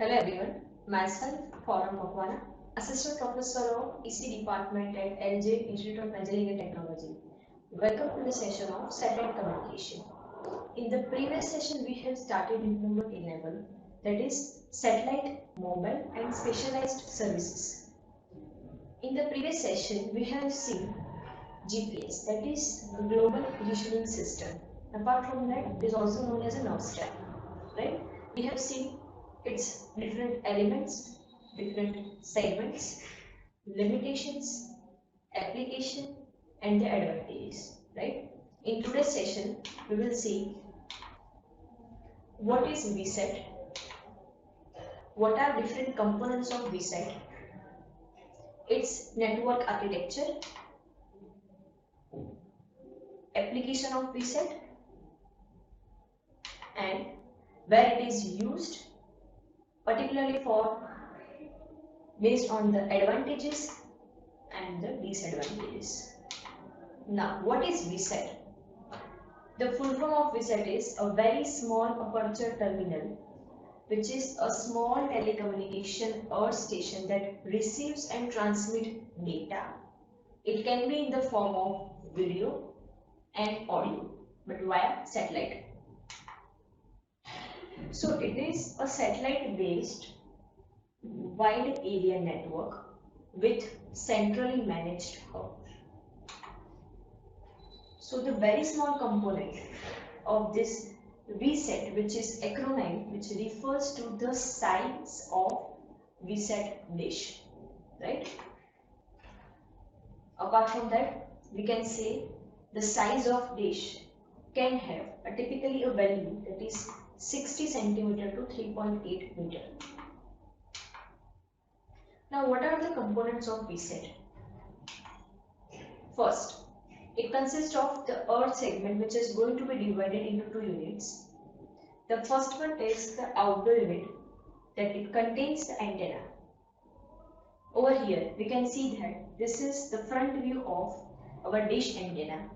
Hello everyone, myself Forum Makwana, Assistant Professor of EC Department at LJ Institute of Engineering and Technology. Welcome to the session of Satellite Communication. In the previous session, we have started Improvement 11, that is Satellite, Mobile and Specialized Services. In the previous session, we have seen GPS, that is Global Positioning System. Apart from that, it is also known as a NOVSTAR, right? We have seen its different elements, different segments, limitations, application, and the advantages, right? In today's session, we will see what is VSAT, what are different components of VSAT, its network architecture, application of VSAT, and where it is used, particularly for based on the advantages and the disadvantages. Now, what is VSAT? The full form of VSAT is a very small aperture terminal, which is a small telecommunication earth station that receives and transmits data. It can be in the form of video and audio, but via satellite. So it is a satellite based wide area network with centrally managed hub. So the very small component of this VSAT, which is acronym which refers to the size of VSAT dish, right? Apart from that, we can say the size of dish can have typically a value that is 60 centimeter to 3.8 meter. Now, what are the components of VSAT? First, it consists of the earth segment, which is going to be divided into two units. The first one is the outdoor unit, that it contains the antenna. Over here, we can see that this is the front view of our dish antenna.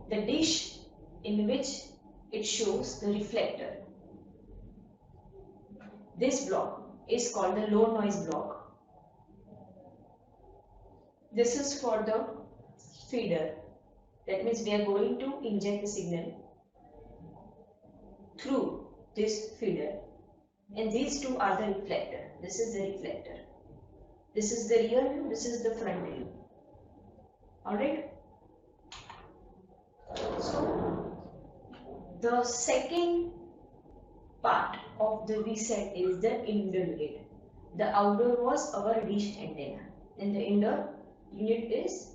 The dish in which it shows the reflector. This block is called the low noise block. This is for the feeder. That means we are going to inject the signal through this feeder. And these two are the reflector. This is the reflector. This is the rear view. This is the front view. Alright. So the second part of the VSAT is the indoor unit. The outdoor was our dish antenna, and the indoor unit is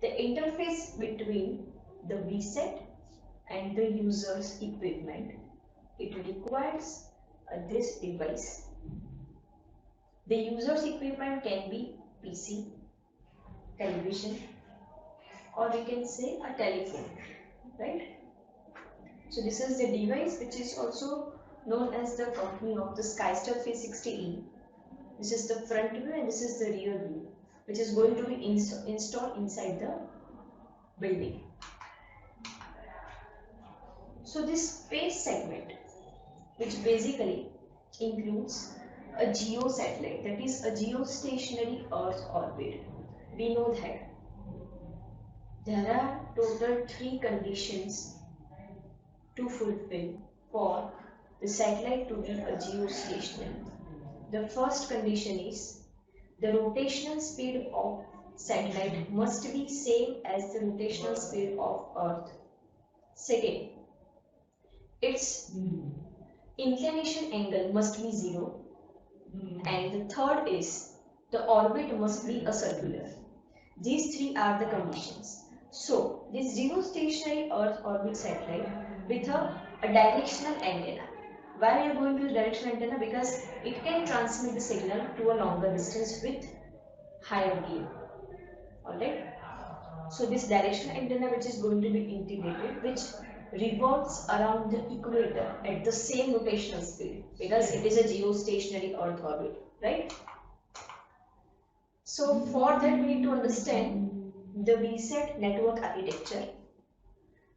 the interface between the VSAT and the user's equipment. It requires this device. The user's equipment can be PC, television, or we can say a telephone, right? So this is the device which is also known as the company of the SkyStar 360E. This is the front view and this is the rear view, which is going to be installed inside the building. So this space segment, which basically includes a geo satellite, that is a geostationary Earth orbit. We know that there are total 3 conditions to fulfill for the satellite to be a geostationary. The first condition is the rotational speed of satellite must be same as the rotational speed of Earth. Second, its inclination angle must be 0. And the third is the orbit must be a circular. These 3 are the conditions. So this geostationary Earth orbit satellite with a directional antenna. Why we are going to use directional antenna? Because it can transmit the signal to a longer distance with higher gain. Alright. So this directional antenna which is going to be integrated, which revolves around the equator at the same rotational speed, because it is a geostationary Earth orbit, right? So for that we need to understand the VSAT network architecture.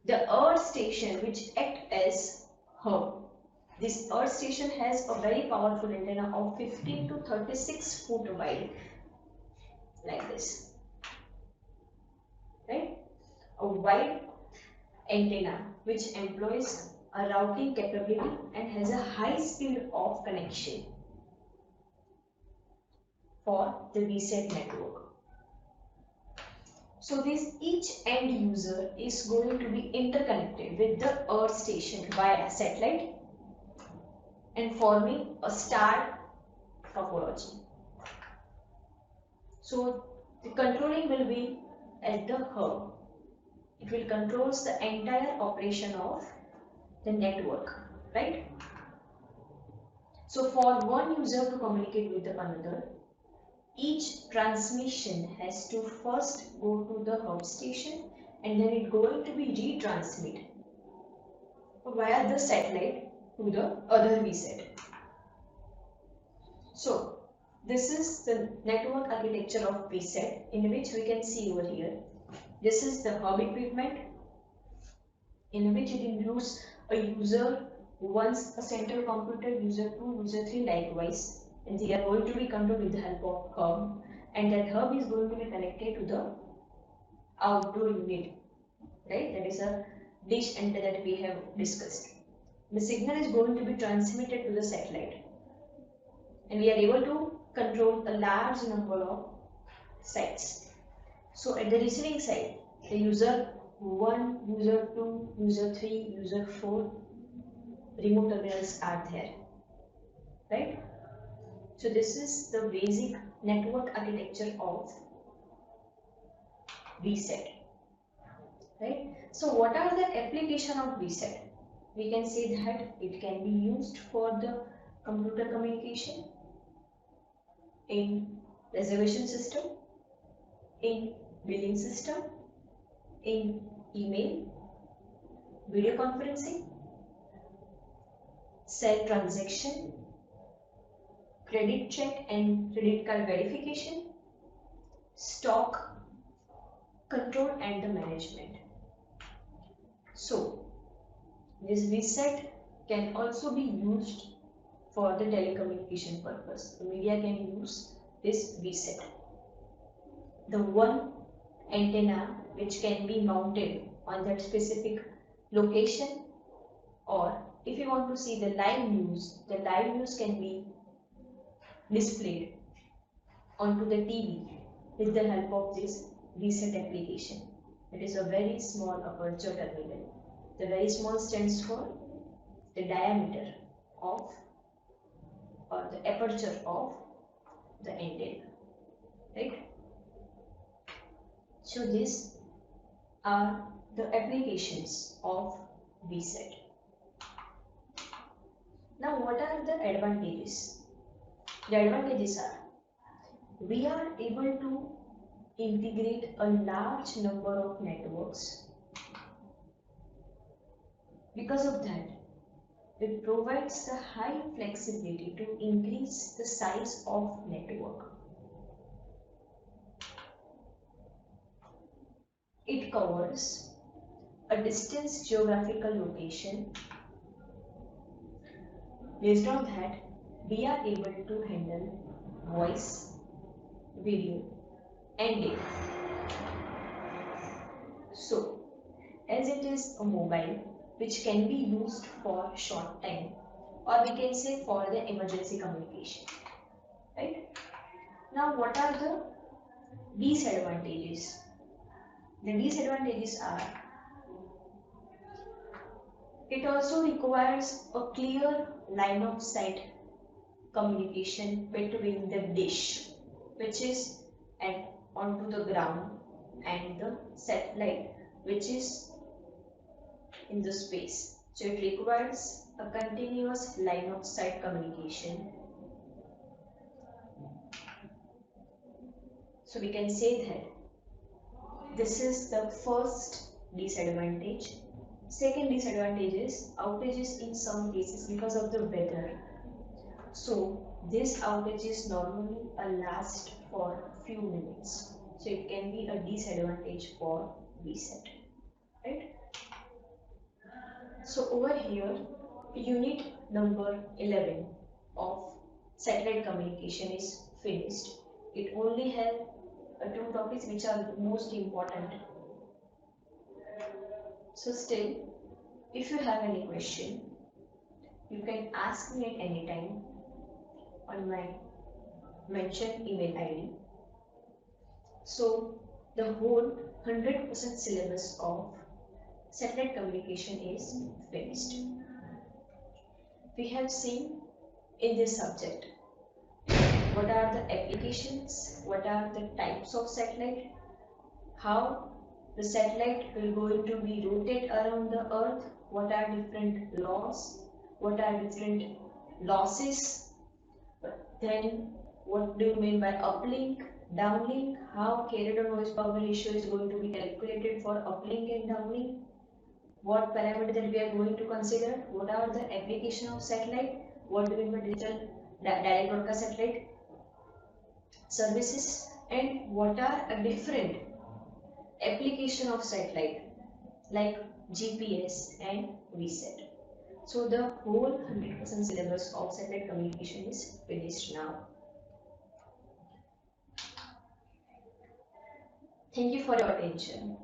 The Earth station which act as hub, This Earth station has a very powerful antenna of 15 to 36 foot wide, like this, right? A wide antenna which employs a routing capability and has a high speed of connection for the VSAT network. So this each end user is going to be interconnected with the Earth station via satellite and forming a star topology. So the controlling will be at the hub. It will controls the entire operation of the network, right? So for one user to communicate with another, each transmission has to first go to the hub station and then it going to be retransmitted via the satellite to the other VSAT. So this is the network architecture of VSAT, in which we can see over here. This is the hub equipment, in which it includes a user 1, a central computer, user 2, user 3 likewise, and they are going to be controlled with the help of hub, and that hub is going to be connected to the outdoor unit, right? That is a dish antenna that we have discussed. The signal is going to be transmitted to the satellite, and we are able to control a large number of sites. So at the receiving side, the user 1, user 2, user 3, user 4 remote terminals are there, right? So this is the basic network architecture of VSAT, right? So what are the application of VSAT? We can say that it can be used for the computer communication, in reservation system, in billing system, in email, video conferencing, cell transaction, credit check and credit card verification, stock control and the management. So this VSAT can also be used for the telecommunication purpose. The media can use this VSAT. The one antenna which can be mounted on that specific location, or if you want to see the live news can be displayed onto the TV with the help of this VSAT application. It is a very small aperture terminal. The very small stands for the diameter of, or the aperture of the antenna, right? So these are the applications of VSAT. Now what are the advantages? The advantages are, we are able to integrate a large number of networks. Because of that, it provides the high flexibility to increase the size of network. It covers a distance geographical location. Based on that, we are able to handle voice, video and data. So, as it is a mobile which can be used for short time, or we can say for the emergency communication, right? Now what are the disadvantages? The disadvantages are, it also requires a clear line of sight communication between the dish which is onto the ground and the satellite which is in the space. So it requires a continuous line of sight communication. So we can say that this is the first disadvantage. Second disadvantage is outages in some cases because of the weather. So this outages normally last for few minutes. So it can be a disadvantage for VSAT, right? So over here Unit number 11 of satellite communication is finished. It only has two topics which are most important. So still, if you have any question, you can ask me at any time on my mentioned email ID. So the whole 100% syllabus of satellite communication is finished. We have seen in this subject what are the applications, what are the types of satellite, how the satellite will going to be rotate around the earth, what are different laws, what are different losses, then what do you mean by uplink, downlink, how carrier noise power ratio is going to be calculated for uplink and downlink, what parameter that we are going to consider, what are the application of satellite, what do we mean by digital direct broadcast satellite services, and what are a different application of satellite like GPS and VSAT. So the whole 100% syllabus of satellite communication is finished now. Thank you for your attention.